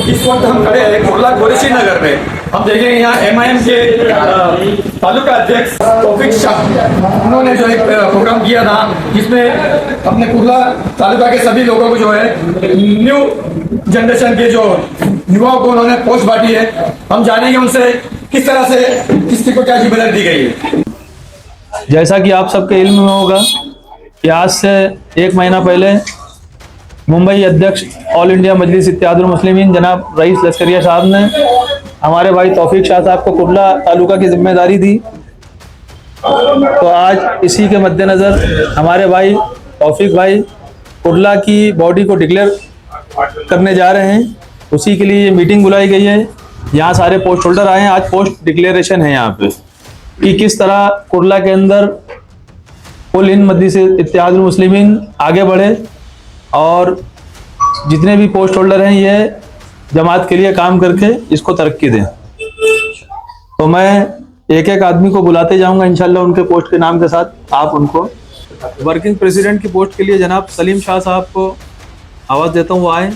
इस वक्त हम खड़े हैं कुर्ला कुरैशी नगर में। हम देखेंगे यहाँ एमआईएम के तालुका अध्यक्ष तौफीक शाह, उन्होंने जो एक प्रोग्राम किया था जिसमें अपने कुर्ला तालुका के सभी लोगों को जो है न्यू जनरेशन के जो युवाओं को उन्होंने पोस्ट बांटी है। हम जानेंगे उनसे किस तरह से किसी को क्या जिम्मेदारी दी गई है। जैसा कि आप सबके इल्म में होगा कि आज से 1 महीना पहले मुंबई अध्यक्ष ऑल इंडिया मजलिस इत्तेहादुल मुस्लिमीन जनाब रईस लश्करिया साहब ने हमारे भाई तौफीक शाह साहब को कुर्ला तालुका की जिम्मेदारी दी। तो आज इसी के मद्देनज़र हमारे भाई तौफीक भाई कुर्ला की बॉडी को डिक्लेयर करने जा रहे हैं। उसी के लिए ये मीटिंग बुलाई गई है। यहाँ सारे पोस्ट होल्डर आए हैं। आज पोस्ट डिक्लेरेशन है यहाँ पे कि किस तरह कुर्ला के अंदर कुल हिंद मजलिस इत्तेहादुल मुस्लिमीन आगे बढ़े और जितने भी पोस्ट होल्डर हैं ये जमात के लिए काम करके इसको तरक्की दें। तो मैं एक एक आदमी को बुलाते जाऊंगा इंशाल्लाह उनके पोस्ट के नाम के साथ। आप उनको वर्किंग प्रेसिडेंट की पोस्ट के लिए जनाब सलीम शाह साहब को आवाज़ देता हूँ, वो आए।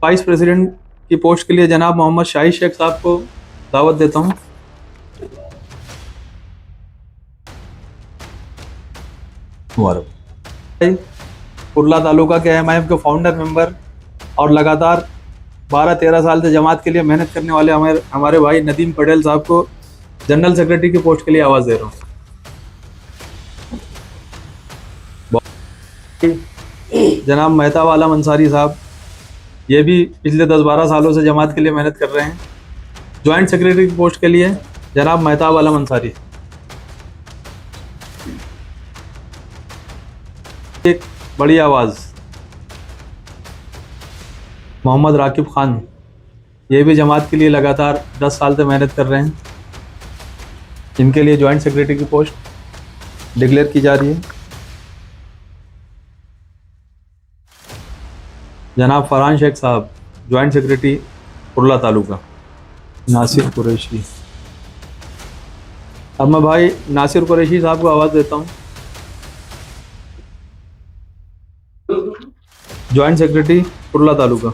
वाइस प्रेसिडेंट की पोस्ट के लिए जनाब मोहम्मद शाही शेख साहब को दावत देता हूँ। कुर्ला तालुका के एमआईएम के फाउंडर मेंबर और लगातार 12-13 साल से जमात के लिए मेहनत करने वाले हमारे भाई नदीम पटेल साहब को जनरल सेक्रेटरी की पोस्ट के लिए आवाज़ दे रहा हूँ। जनाब मेहताब आलम अंसारी साहब, ये भी पिछले 10-12 सालों से जमात के लिए मेहनत कर रहे हैं। जॉइंट सेक्रेटरी की पोस्ट के लिए जनाब मेहताब आलम अंसारी। एक बड़ी आवाज़ मोहम्मद राकिब खान, ये भी जमात के लिए लगातार 10 साल से मेहनत कर रहे हैं। इनके लिए जॉइंट सेक्रेटरी की पोस्ट डिक्लेयर की जा रही है। जनाब फरहान शेख साहब, जॉइंट सेक्रेटरी कुर्ला तालुका। नासिर कुरैशी, अब मैं भाई नासिर कुरैशी साहब को आवाज़ देता हूँ, जॉइंट सेक्रेटरी कुर्ला तालुका।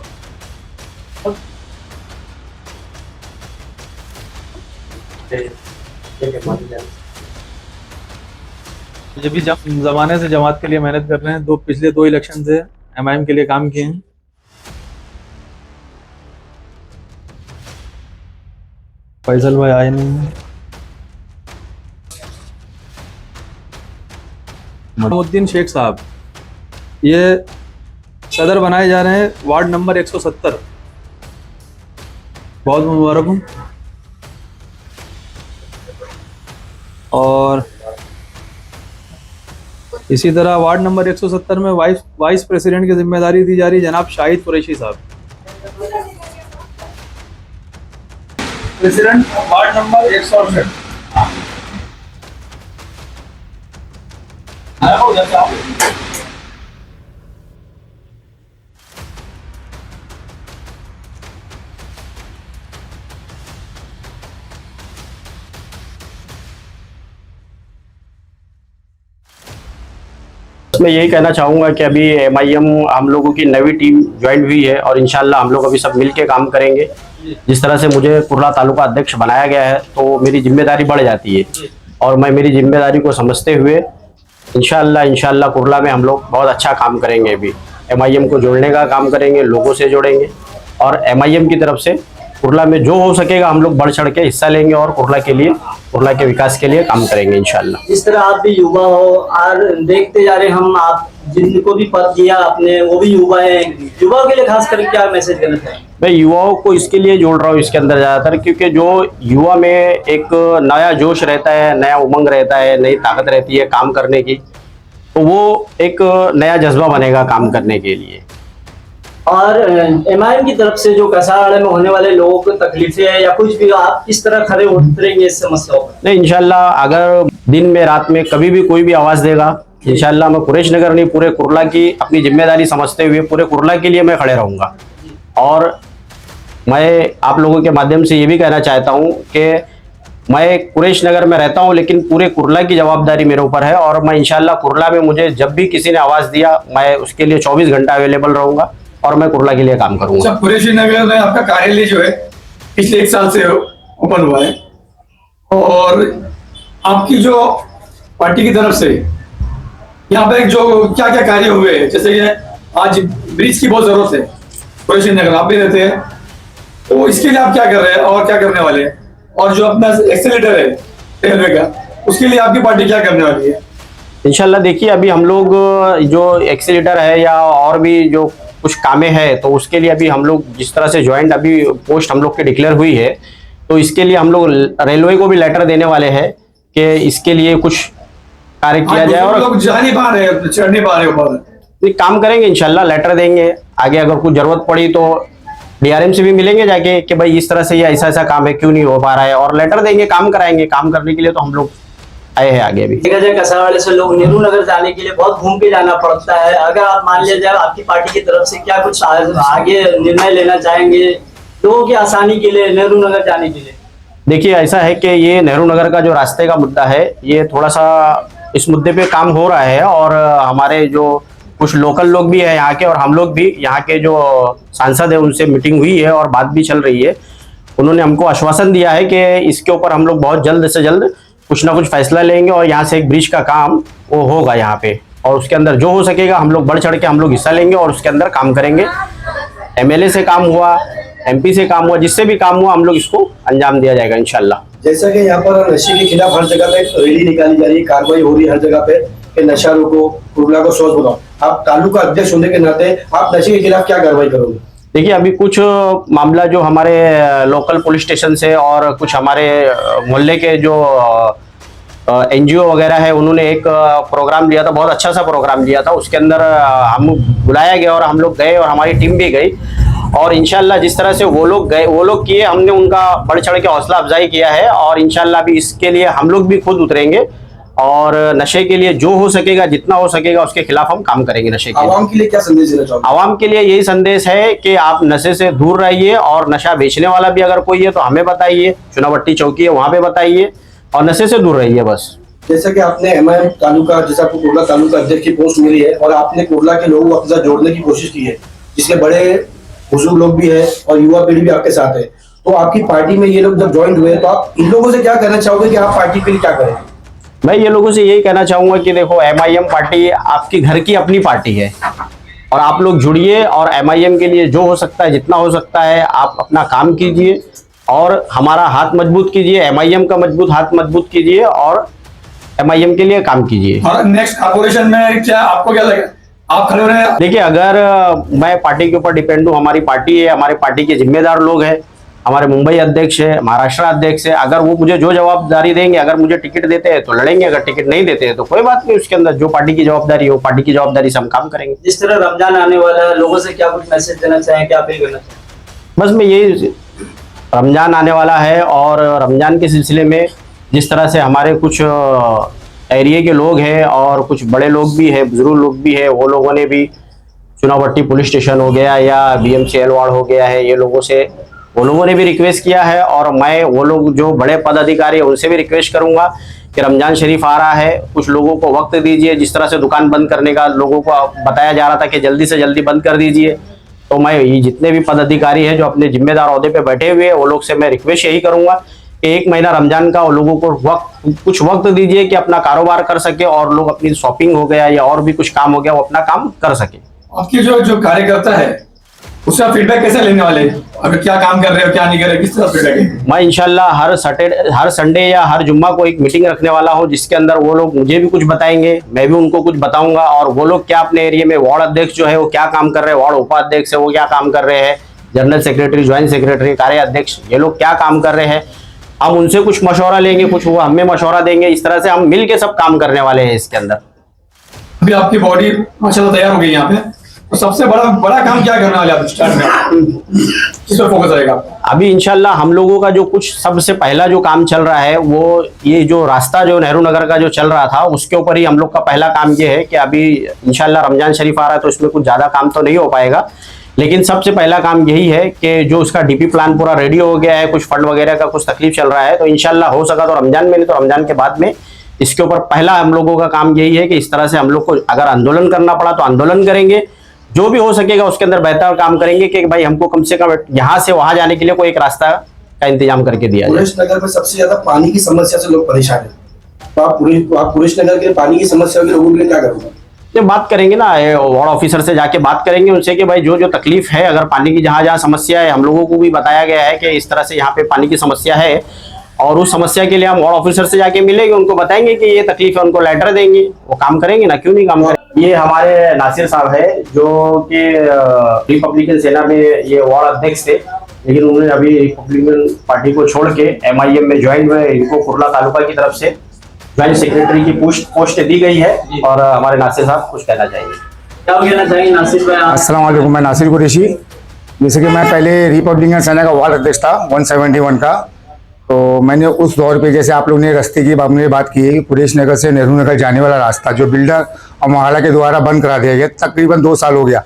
ये भी ज़माने से जमात के लिए मेहनत कर रहे हैं। पिछले 2 इलेक्शन से एमआईएम के लिए काम किए हैं। फैसल भाई आए नहीं हैं। मोहम्मदुद्दीन शेख साहब, ये सदर बनाए जा रहे हैं वार्ड नंबर 170। बहुत मुबारक हूँ। और इसी तरह वार्ड नंबर 170 में वाइस प्रेसिडेंट की जिम्मेदारी दी जा रही जनाब शाहिद कुरैशी साहब। President ward number 168। मैं यही कहना चाहूँगा कि अभी एमआईएम हम लोगों की नई टीम ज्वाइन हुई है और इंशाल्लाह हम लोग अभी सब मिल के काम करेंगे। जिस तरह से मुझे कुर्ला तालुका अध्यक्ष बनाया गया है तो मेरी जिम्मेदारी बढ़ जाती है और मैं मेरी जिम्मेदारी को समझते हुए इंशाल्लाह कुर्ला में हम लोग बहुत अच्छा काम करेंगे। अभी एमआईएम को जोड़ने का काम करेंगे, लोगों से जोड़ेंगे और एमआईएम की तरफ से कुर्ला में जो हो सकेगा हम लोग बढ़ चढ़ के हिस्सा लेंगे और कुर्ला के विकास के लिए काम करेंगे इंशाल्लाह। जिस तरह आप भी युवा हो और देखते जा रहे हम, आप जिनको भी पद दिया आपने वो भी युवा है, युवाओं के लिए खास करके क्या मैसेज देना चाहेंगे? मैं युवाओं को इसके लिए जोड़ रहा हूँ इसके अंदर ज़्यादातर, क्योंकि जो युवा में एक नया जोश रहता है, नया उमंग रहता है, नई ताकत रहती है काम करने की, तो वो एक नया जज्बा बनेगा काम करने के लिए। और एमआईएम की तरफ से जो कसाड़ा में होने वाले लोगों को तकलीफें है या कुछ भी, आप किस तरह खड़े उतरेंगे इस समस्याओं पर? नहीं, इंशाल्लाह अगर दिन में रात में कभी भी कोई भी आवाज़ देगा, इंशाल्लाह मैं कुरैश नगर नहीं पूरे कुर्ला की अपनी जिम्मेदारी समझते हुए पूरे कुर्ला के लिए मैं खड़े रहूँगा। और मैं आप लोगों के माध्यम से ये भी कहना चाहता हूँ कि मैं कुरैश नगर में रहता हूं, लेकिन पूरे कुर्ला की जवाबदारी मेरे ऊपर है और मैं इंशाल्लाह कुर्ला में मुझे जब भी किसी ने आवाज दिया मैं उसके लिए 24 घंटा अवेलेबल रहूंगा और मैं कुर्ला के लिए काम करूंगा। अच्छा, कुरैशी नगर में आपका कार्यालय जो है पिछले 1 साल से ओपन हुआ है और आपकी जो पार्टी की तरफ से यहाँ पे जो क्या क्या कार्य हुए हैं, जैसे कि आज ब्रिज की बहुत जरूरत है, कुरैशी नगर आप भी रहते हैं, तो इसके लिए आप क्या कर रहे हैं और क्या करने वाले हैं? और जो अपना एक्सेलेटर है रेलवे का, उसके लिए आपकी पार्टी क्या करने वाली है? इंशाल्लाह देखिए, अभी हम लोग जो एक्सीलेटर है या और भी जो कुछ कामें हैं तो उसके लिए अभी हम लोग जिस तरह से ज्वाइंट अभी पोस्ट हम लोग की डिक्लेयर हुई है, तो इसके लिए हम लोग रेलवे को भी लेटर देने वाले हैं कि इसके लिए कुछ कार्य किया जाए। और लोग जा नहीं पा रहे हैं, चढ़ नहीं पा रहे ऊपर, काम करेंगे इंशाल्लाह, लेटर देंगे आगे, अगर कुछ जरूरत पड़ी तो डीआरएम से भी मिलेंगे जाके कि भाई इस तरह से ये ऐसा ऐसा काम है, क्यों नहीं हो पा रहा है, और लेटर देंगे, काम कराएंगे। काम करने के लिए तो हम लोग आए हैं आगे। अभी देखा जाए कसावाड़े से लोग नेहरू नगर जाने के लिए बहुत घूम के जाना पड़ता है, अगर आप मान लिया जाए आपकी पार्टी की तरफ से क्या कुछ आगे निर्णय लेना चाहेंगे लोगों की आसानी के लिए नेहरू नगर जाने के लिए? देखिए, ऐसा है कि ये नेहरू नगर का जो रास्ते का मुद्दा है, ये थोड़ा सा इस मुद्दे पे काम हो रहा है और हमारे जो कुछ लोकल लोग भी है यहाँ के और हम लोग भी यहाँ के जो सांसद है उनसे मीटिंग हुई है और बात भी चल रही है। उन्होंने हमको आश्वासन दिया है कि इसके ऊपर हम लोग बहुत जल्द से जल्द कुछ ना कुछ फैसला लेंगे और यहाँ से एक ब्रिज का काम वो होगा यहाँ पे, और उसके अंदर जो हो सकेगा हम लोग बढ़ चढ़ के हम लोग हिस्सा लेंगे और उसके अंदर काम करेंगे। एमएलए से काम हुआ, एमपी से काम हुआ, जिससे भी काम हुआ हम लोग इसको अंजाम दिया जाएगा इंशाल्लाह। जैसा कि यहाँ पर नशे के खिलाफ हर जगह पे रैली निकाली जा रही है, कार्रवाई हो रही है हर जगह पे कि नशा रोको, कुर्ला को स्वच्छ बनाओ, आप तालुका अध्यक्ष होने के नाते आप नशे के खिलाफ क्या कार्रवाई करोगे? देखिए, अभी कुछ मामला जो हमारे लोकल पुलिस स्टेशन से और कुछ हमारे मोहल्ले के जो एनजीओ वगैरह है उन्होंने एक प्रोग्राम लिया था, बहुत अच्छा सा प्रोग्राम लिया था। उसके अंदर हम बुलाया गया और हम लोग गए और हमारी टीम भी गई और इंशाल्लाह जिस तरह से वो लोग गए, वो लोग किए, हमने उनका बढ़ चढ़ के हौसला अफजाई किया है और इंशाल्लाह अभी इसके लिए हम लोग भी खुद उतरेंगे और नशे के लिए जो हो सकेगा, जितना हो सकेगा उसके खिलाफ हम काम करेंगे। नशे के आवाम के लिए क्या संदेश देना चाहोगे? आवाम के लिए यही संदेश है कि आप नशे से दूर रहिए और नशा बेचने वाला भी अगर कोई है तो हमें बताइए, चुनावट्टी चौकी है वहां पे बताइए और नशे से दूर रहिए बस। जैसा कि आपने एमआईएम तालुका, जैसे आपको कुर्ला तालुका अध्यक्ष की पोस्ट मिली है और आपने कुर्ला के लोगों को अपने साथ जोड़ने की कोशिश की है, जिसके बड़े बुजुर्ग लोग भी है और युवा पीढ़ी भी आपके साथ है, तो आपकी पार्टी में ये लोग जब ज्वाइन हुए तो आप इन लोगों से क्या कहना चाहोगे कि आप पार्टी के लिए क्या करें? मैं ये लोगों से यही कहना चाहूंगा कि देखो, एमआईएम पार्टी आपकी घर की अपनी पार्टी है और आप लोग जुड़िए और एमआईएम के लिए जो हो सकता है, जितना हो सकता है आप अपना काम कीजिए और हमारा हाथ मजबूत कीजिए, एमआईएम का हाथ मजबूत कीजिए और एमआईएम के लिए काम कीजिए। और नेक्स्ट कॉर्पोरेशन में क्या आपको क्या लगे, आप खड़े रहे? देखिए, अगर मैं पार्टी के ऊपर डिपेंड हूँ, हमारी पार्टी है, हमारे पार्टी के जिम्मेदार लोग हैं, हमारे मुंबई अध्यक्ष है, महाराष्ट्र अध्यक्ष है, अगर वो मुझे जो जवाबदारी देंगे, अगर मुझे टिकट देते हैं तो लड़ेंगे, अगर टिकट नहीं देते हैं तो कोई बात नहीं, उसके अंदर जो पार्टी की जवाबदारी है वो पार्टी की जवाबदारी से हम काम करेंगे। जिस तरह रमजान आने वाला है, लोगों से क्या कुछ मैसेज देना चाहें, क्या अपील करना चाहें? बस मैं यही, रमजान आने वाला है और रमजान के सिलसिले में जिस तरह से हमारे कुछ एरिया के लोग हैं और कुछ बड़े लोग भी हैं, बुजुर्ग लोग भी हैं, वो लोगों ने भी चुनावट्टी पुलिस स्टेशन हो गया या बीएमसीएल वार्ड हो गया है, ये लोगों से वो लोगों ने भी रिक्वेस्ट किया है और मैं वो लोग जो बड़े पदाधिकारी है उनसे भी रिक्वेस्ट करूंगा कि रमजान शरीफ आ रहा है, कुछ लोगों को वक्त दीजिए। जिस तरह से दुकान बंद करने का लोगों को बताया जा रहा था कि जल्दी से जल्दी बंद कर दीजिए, तो मैं ये जितने भी पदाधिकारी हैं जो अपने जिम्मेदार ओहदे पे बैठे हुए हैं वो लोग से मैं रिक्वेस्ट यही करूंगा कि 1 महीना रमजान का वो लोगों को कुछ वक्त दीजिए कि अपना कारोबार कर सके और लोग अपनी शॉपिंग हो गया या और भी कुछ काम हो गया वो अपना काम कर सके। आपकी जो कार्यकर्ता है उसका फीडबैक कैसे लेने वाले, अगर क्या काम कर रहे हो क्या नहीं कर रहे, किस तरह फीडबैक है? मैं इंशाल्लाह हर संडे या हर जुम्मा को एक मीटिंग रखने वाला हूं जिसके अंदर वो लोग मुझे भी कुछ बताएंगे, मैं भी उनको कुछ बताऊंगा और वो लोग क्या अपने एरिया में वार्ड अध्यक्ष जो है वो क्या काम कर रहे हैं, वार्ड उपाध्यक्ष है वो क्या काम कर रहे हैं, जनरल सेक्रेटरी, ज्वाइंट सेक्रेटरी, कार्य अध्यक्ष, ये लोग क्या काम कर रहे हैं, हम उनसे कुछ मशवरा लेंगे, कुछ वो हमें मशवरा देंगे। इस तरह से हम मिल के सब काम करने वाले हैं इसके अंदर। अभी आपकी बॉडी माशाल्लाह तैयार हो गई यहाँ पे, तो सबसे बड़ा काम क्या करने वाले आप स्टार्ट में, किस पर फोकस रहेगा? अभी इंशाल्लाह हम लोगों का जो कुछ सबसे पहला जो काम चल रहा है वो ये जो रास्ता जो नेहरू नगर का जो चल रहा था उसके ऊपर ही हम लोग का पहला काम ये है कि अभी इंशाल्लाह रमजान शरीफ आ रहा है तो इसमें कुछ ज़्यादा काम तो नहीं हो पाएगा, लेकिन सबसे पहला काम यही है कि जो उसका डीपी प्लान पूरा रेडी हो गया है, कुछ फंड वगैरह का कुछ तकलीफ चल रहा है, तो इंशाल्लाह हो सका तो रमजान में, नहीं तो रमजान के बाद में इसके ऊपर पहला हम लोगों का काम यही है कि इस तरह से हम लोग को अगर आंदोलन करना पड़ा तो आंदोलन करेंगे, जो भी हो सकेगा उसके अंदर बेहतर काम करेंगे कि भाई हमको कम से कम यहाँ से वहां जाने के लिए कोई एक रास्ता का इंतजाम करके दिया जाए। पुरेश नगर में सबसे ज्यादा पानी की समस्या से लोग परेशान हैं, तो आप पुरेश नगर के पानी की समस्या के लोगों के लिए क्या करोगे? जब बात करेंगे ना वार्ड ऑफिसर से जाके बात करेंगे उनसे कि भाई जो जो तकलीफ है, अगर पानी की जहाँ जहाँ समस्या है, हम लोगों को भी बताया गया है कि इस तरह से यहाँ पे पानी की समस्या है, और उस समस्या के लिए हम वार्ड ऑफिसर से जाके मिलेंगे, उनको बताएंगे कि ये तकलीफ है, उनको लेटर देंगे, वो काम करेंगे ना, क्यों नहीं काम करेंगे। ये हमारे नासिर साहब है जो कि रिपब्लिकन सेना में ये वार्ड अध्यक्ष थे, लेकिन उन्होंने अभी रिपब्लिकन पार्टी को छोड़ के MIM में ज्वाइन हुए। इनको कुर्ला तालुका की तरफ से ज्वाइंट सेक्रेटरी की पोस्ट दी गई है, और हमारे नासिर साहब कुछ कहना चाहेंगे। क्या कहना चाहेंगे नासिर भाई आप? अस्सलाम वालेकुम, मैं नासिर कुरैशी। जैसे कि मैं पहले रिपब्लिकन सेना का वार्ड अध्यक्ष था 171 का, तो मैंने उस दौर पे जैसे आप लोग ने रास्ते की आपने बात की है कि पुरेश नगर से नेहरू नगर जाने वाला रास्ता जो बिल्डर और मोहल्ला के द्वारा बंद करा दिया गया, तकरीबन 2 साल हो गया।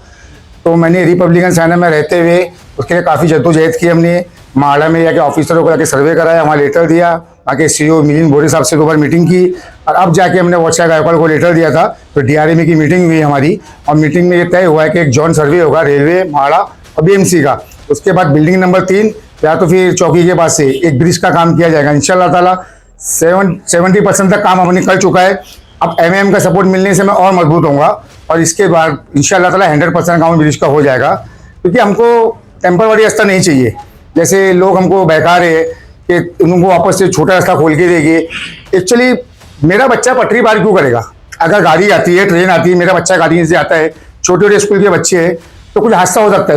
तो मैंने रिपब्लिकन सेना में रहते हुए उसके लिए काफ़ी जद्दोजहद की। हमने मोहल्ला में जाके ऑफिसरों को जाके सर्वे कराया, वहाँ लेटर दिया, आके CEO मिलिंद बोरे साहब से 2 बार मीटिंग की, और अब जाके हमने वाटसा गायकवाड़ को लेटर दिया था। तो DRMA की मीटिंग हुई हमारी, और मीटिंग में ये तय हुआ है कि एक जॉइंट सर्वे होगा रेलवे, मोहल्ला और BMC का। उसके बाद बिल्डिंग नंबर 3 या तो फिर चौकी के पास से एक ब्रिज का काम किया जाएगा। इंशाल्लाह ताला 70% तक काम हमने कर चुका है। अब MIM का सपोर्ट मिलने से मैं और मजबूत होऊंगा, और इसके बाद इंशाल्लाह ताला 100% काम ब्रिज का हो जाएगा, क्योंकि हमको टेम्पररी रास्ता नहीं चाहिए। जैसे लोग हमको बहका रहे हैं कि उनको वापस से छोटा रास्ता खोल के देंगे। एक्चुअली मेरा बच्चा पटरी पार क्यों करेगा? अगर गाड़ी आती है, ट्रेन आती है, मेरा बच्चा गाड़ी से आता है, छोटे छोटे स्कूल के बच्चे हैं, तो कुछ हादसा हो सकता है।